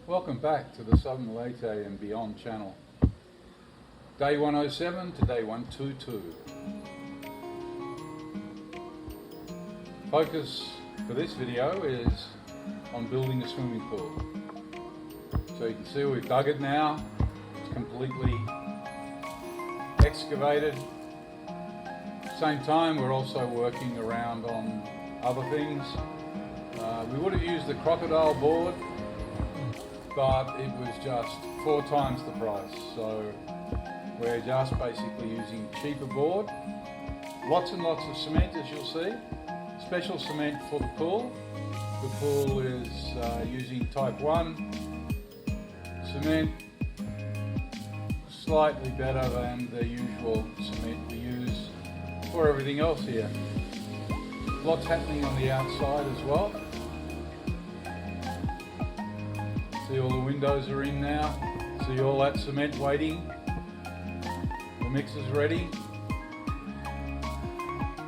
Welcome back to the Southern Leyte and Beyond channel. Day 107 to day 122. Focus for this video is on building a swimming pool. So you can see we've dug it now. It's completely excavated. At the same time, we're also working around on other things. We would have used the crocodile board, but it was just 4 times the price. So we're just basically using cheaper board. Lots and lots of cement, as you'll see. Special cement for the pool. The pool is using type 1 cement, slightly better than the usual cement we use for everything else here. Lots happening on the outside as well. See, all the windows are in now. See all that cement waiting. The mix is ready.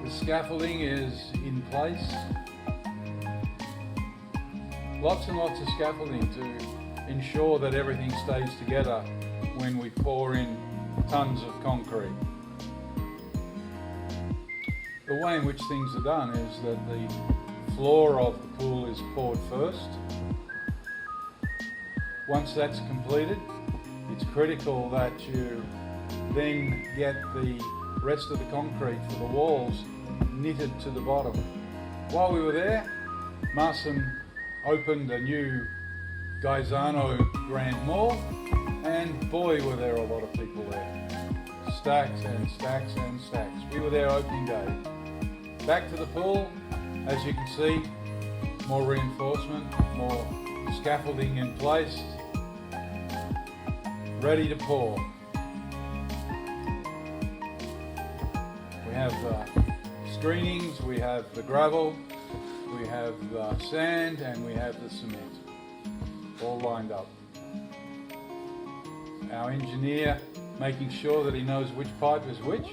The scaffolding is in place. Lots and lots of scaffolding to ensure that everything stays together when we pour in tons of concrete. The way in which things are done is that the floor of the pool is poured first. Once that's completed, it's critical that you then get the rest of the concrete for the walls knitted to the bottom. While we were there, Marson opened a new Gaisano Grand Mall, and boy were there a lot of people there. Stacks and stacks and stacks. We were there opening day. Back to the pool, as you can see, more reinforcement, more scaffolding in place, ready to pour. We have screenings, we have the gravel, we have the sand, and we have the cement, all lined up. Our engineer making sure that he knows which pipe is which.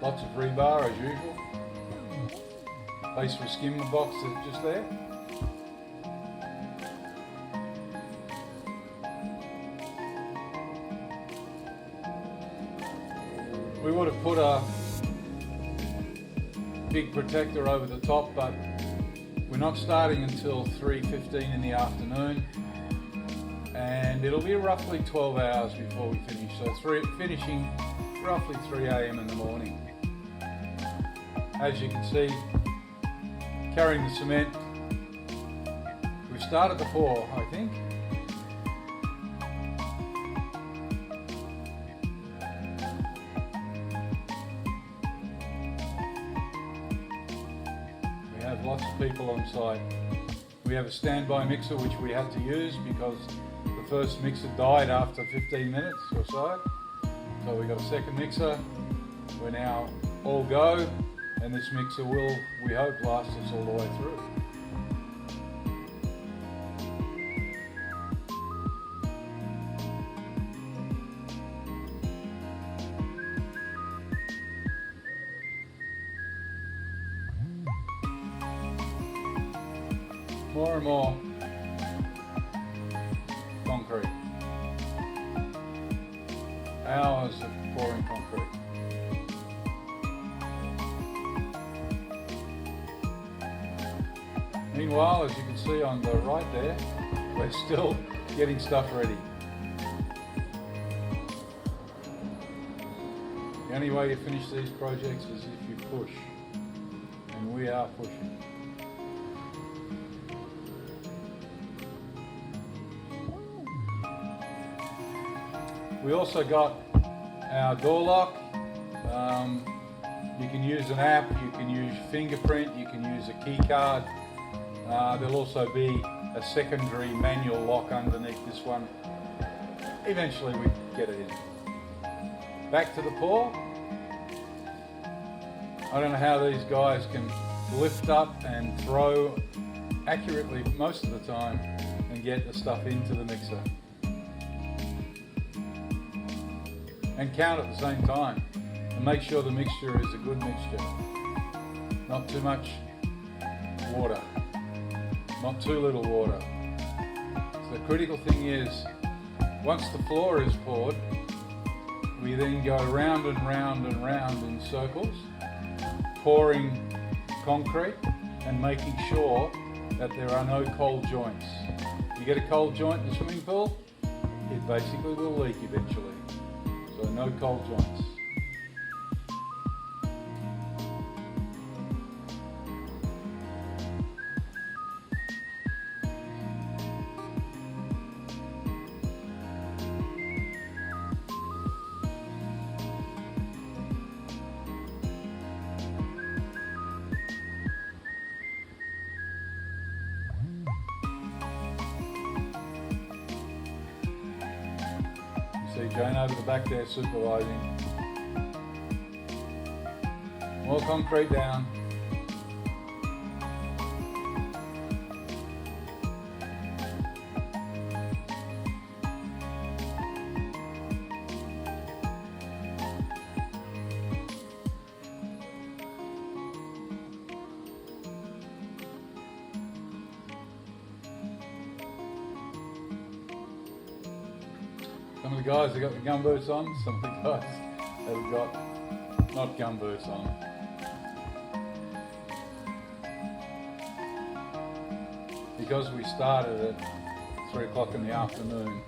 Lots of rebar as usual. Place for skimmer box is just there. We would have put a big protector over the top, but we're not starting until 3:15 in the afternoon, and it'll be roughly 12 hours before we finish. So finishing roughly 3 a.m. in the morning. As you can see, carrying the cement. We started the pour, I think. We have lots of people on site. We have a standby mixer which we had to use because the first mixer died after 15 minutes or so. So we got a second mixer. We're now all go, and this mixer will, we hope, last us all the way through. More and more concrete. Hours of pouring concrete. Meanwhile, as you can see on the right there, we're still getting stuff ready. The only way to finish these projects is if you push, and we are pushing. We also got our door lock. You can use an app, you can use fingerprint, you can use a key card. There'll also be a secondary manual lock underneath this one. Eventually we get it in. Back to the pour. I don't know how these guys can lift up and throw accurately most of the time and get the stuff into the mixer. And count at the same time. The and make sure the mixture is a good mixture. Not too much water, not too little water. So the critical thing is, once the floor is poured, we then go round and round and round in circles, pouring concrete and making sure that there are no cold joints. You get a cold joint in the swimming pool, it basically will leak eventually. So no cold joints. See Jane over the back there supervising. More concrete down. Some of the guys have got the gumboots on, some of the guys have got not gumboots on. Because we started at 3 o'clock in the afternoon,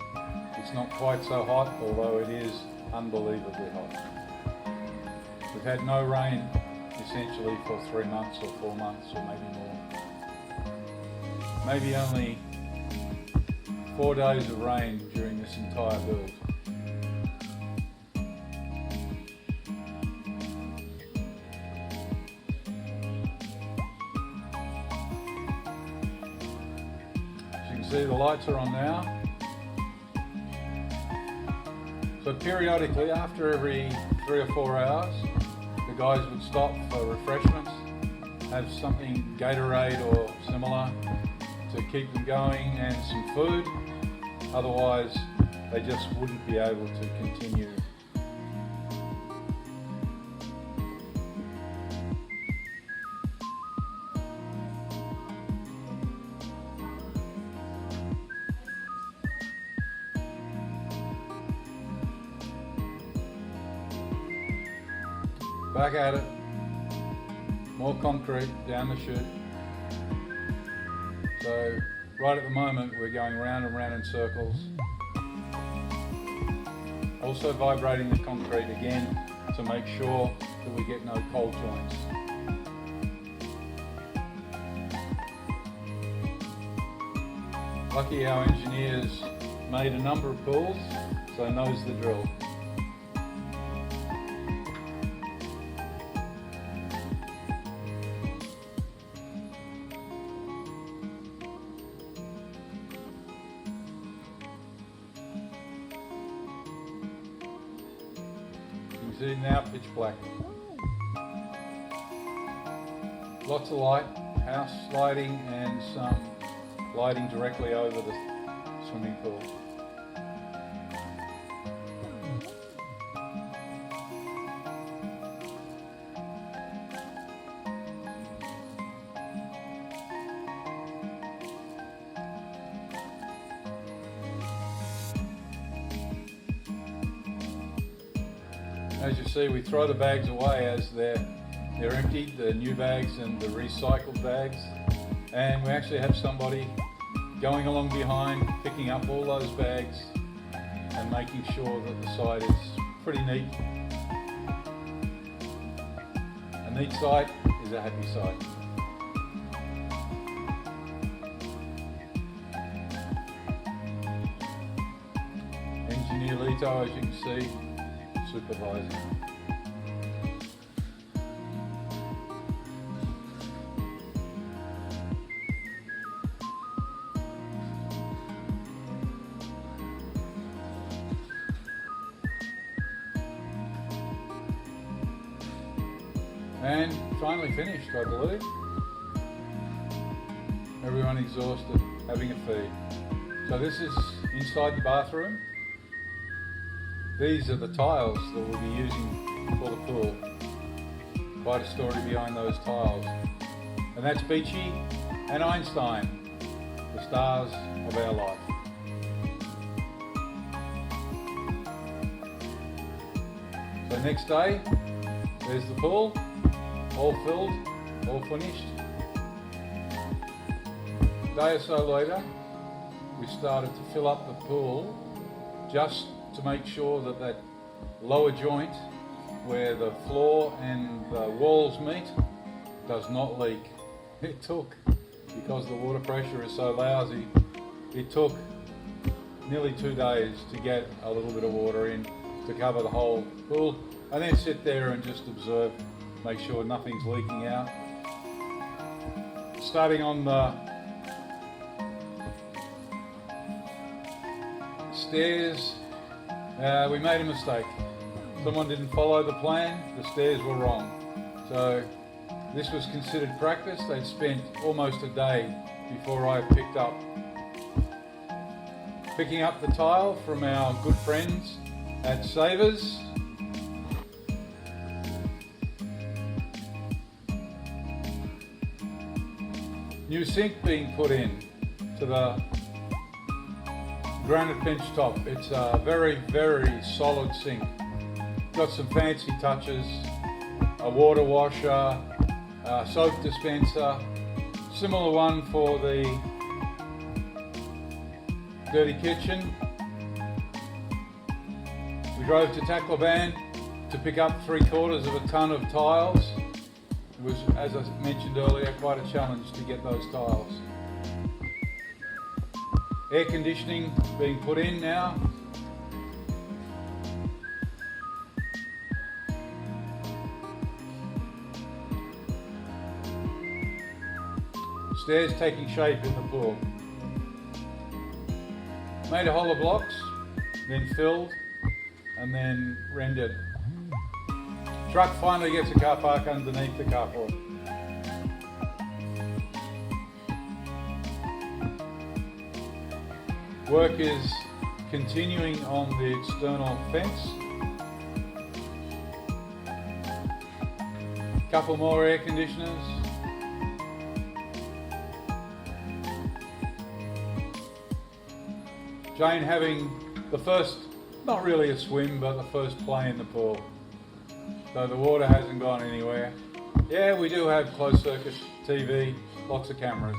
it's not quite so hot, although it is unbelievably hot. We've had no rain essentially for 3 months or 4 months or maybe more. Maybe only 4 days of rain during this entire build. As you can see, the lights are on now. So periodically, after every 3 or 4 hours, the guys would stop for refreshments, have something Gatorade or similar to keep them going, and some food. Otherwise, they just wouldn't be able to continue. Back at it. More concrete down the chute. So right at the moment we're going round and round in circles. Also vibrating the concrete again to make sure that we get no cold joints. Lucky our engineers made a number of pools, so knows the drill. You see now pitch black. Lots of light, house lighting and some lighting directly over the swimming pool. As you see, we throw the bags away as they're emptied, the new bags and the recycled bags. And we actually have somebody going along behind, picking up all those bags and making sure that the site is pretty neat. A neat site is a happy site. Engineer Lito, as you can see, supervising. And finally finished, I believe. Everyone exhausted, having a feed. So this is inside the bathroom. These are the tiles that we'll be using for the pool. quite a story behind those tiles. And that's Beachy and Einstein, the stars of our life. So next day, there's the pool, all filled, all finished. A day or so later, we started to fill up the pool just to make sure that that lower joint where the floor and the walls meet does not leak. It took, because the water pressure is so lousy, it took nearly 2 days to get a little bit of water in to cover the whole pool, and then sit there and just observe, make sure nothing's leaking out. Starting on the stairs, we made a mistake. Someone didn't follow the plan, the stairs were wrong. So this was considered practice. They'd spent almost a day before I picking up the tile from our good friends at Savers. New sink being put in to the granite bench top. It's a very, very solid sink. Got some fancy touches, a water washer, a soap dispenser, similar one for the dirty kitchen. We drove to Tacloban to pick up 3/4 of a ton of tiles. It was, as I mentioned earlier, quite a challenge to get those tiles. Air conditioning being put in now. Stairs taking shape in the pool. Made a hole of blocks, then filled, and then rendered. Truck finally gets a car park underneath the carport. Work is continuing on the external fence. Couple more air conditioners. Jane having the first, not really a swim, but the first play in the pool. So the water hasn't gone anywhere. Yeah, we do have closed circuit TV, lots of cameras.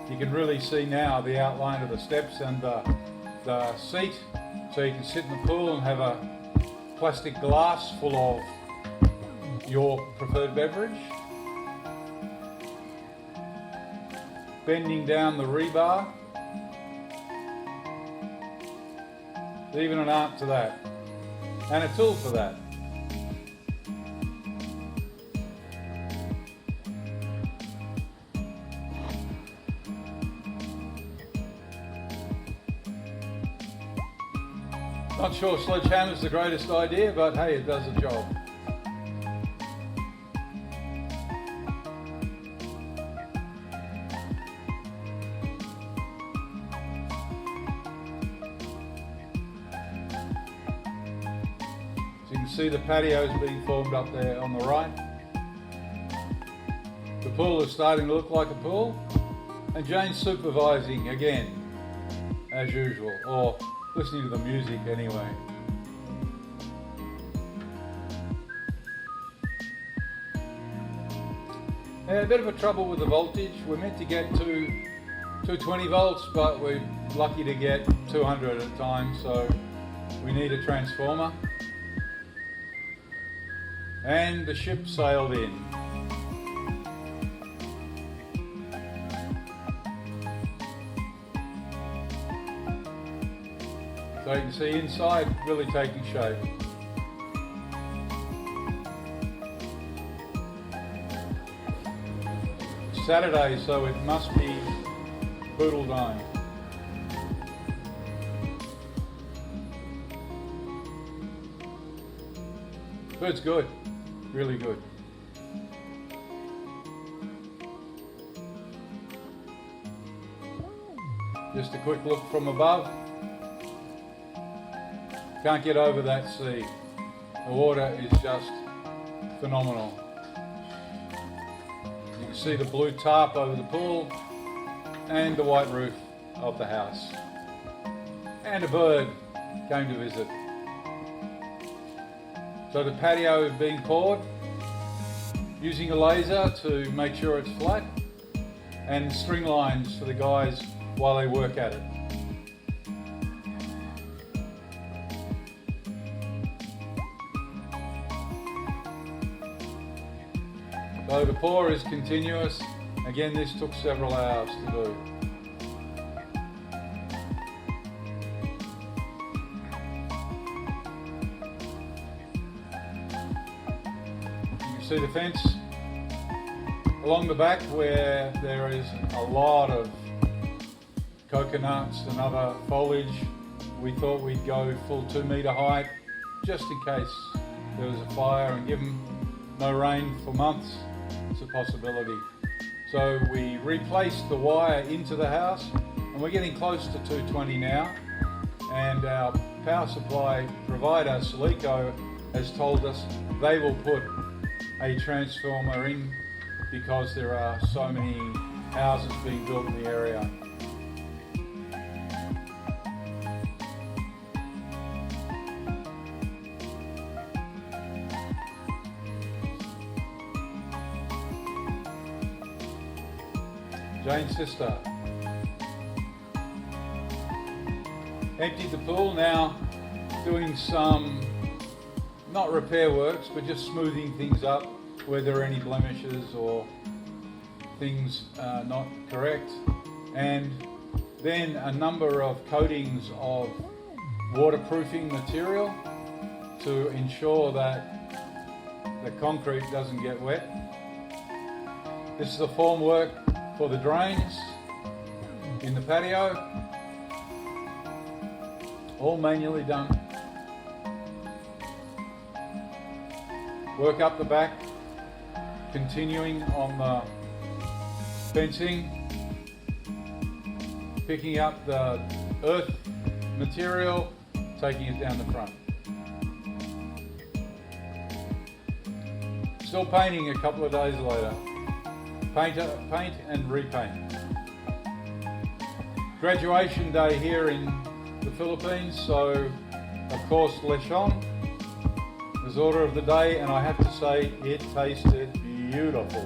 You can really see now the outline of the steps and the seat, so you can sit in the pool and have a plastic glass full of your preferred beverage. Bending down the rebar. Even an art to that, and a tool for that. Not sure sledgehammer's the greatest idea, but hey, it does the job. You can see the patio is being formed up there on the right. The pool is starting to look like a pool, and Jane's supervising again, as usual, or listening to the music anyway. Yeah, a bit of a trouble with the voltage. We're meant to get to 220 volts, but we're lucky to get 200 at a time, so we need a transformer. And the ship sailed in. So you can see inside really taking shape. Saturday, so it must be Poodle Dome. But it's good, really good. Just a quick look from above. Can't get over that sea. The water is just phenomenal. You can see the blue tarp over the pool and the white roof of the house. And a bird came to visit. So the patio is being poured using a laser to make sure it's flat, and string lines for the guys while they work at it. So the pour is continuous. Again, this took several hours to do. You can see the fence along the back where there is a lot of coconuts and other foliage. We thought we'd go full 2 metre height just in case there was a fire, and given no rain for months, it's a possibility. So we replaced the wire into the house, and we're getting close to 220 now, and our power supply provider, Silico, has told us they will put a transformer in because there are so many houses being built in the area. Jane's sister emptied the pool, now doing some, not repair works, but just smoothing things up where there are any blemishes or things not correct. And then a number of coatings of waterproofing material to ensure that the concrete doesn't get wet. This is the formwork for the drains in the patio, all manually done. Work up the back, continuing on the fencing, picking up the earth material, taking it down the front. Still painting a couple of days later. Paint and repaint. Graduation day here in the Philippines, so of course lechon was order of the day, and I have to say it tasted beautiful.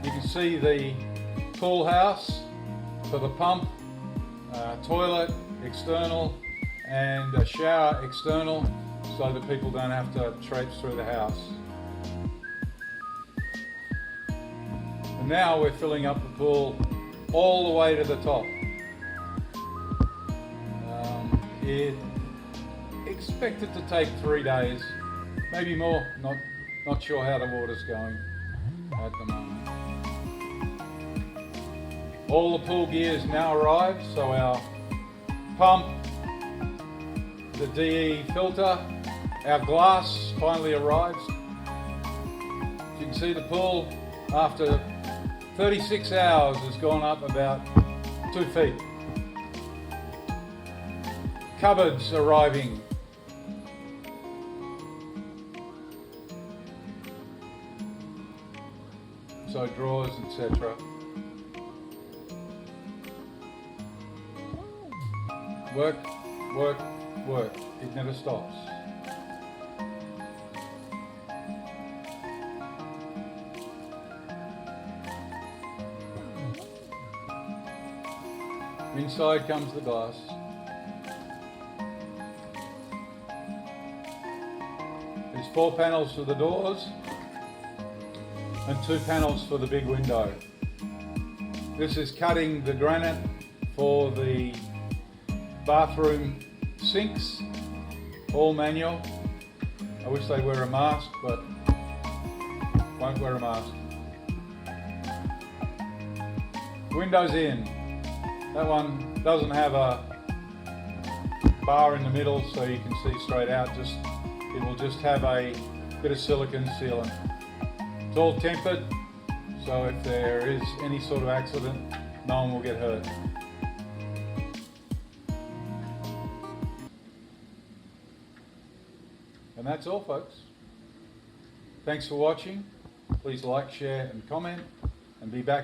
You can see the pool house for the pump, toilet external, and a shower external, so that people don't have to traipse through the house. And now we're filling up the pool all the way to the top. It expected to take 3 days, maybe more. Not sure how the water's going at the moment. All the pool gear is now arrived, so our pump, the DE filter, our glass finally arrives. You can see the pool after 36 hours has gone up about 2 feet. Cupboards arriving. So drawers, etc. Work, work, work. It never stops. Inside comes the glass. There's 4 panels for the doors and 2 panels for the big window. This is cutting the granite for the bathroom sinks, all manual. I wish they wear a mask, but won't wear a mask. Windows in. That one doesn't have a bar in the middle so you can see straight out. It will just have a bit of silicone sealant. It's all tempered, so if there is any sort of accident, no one will get hurt. And that's all, folks. Thanks for watching. Please like, share and comment, and be back for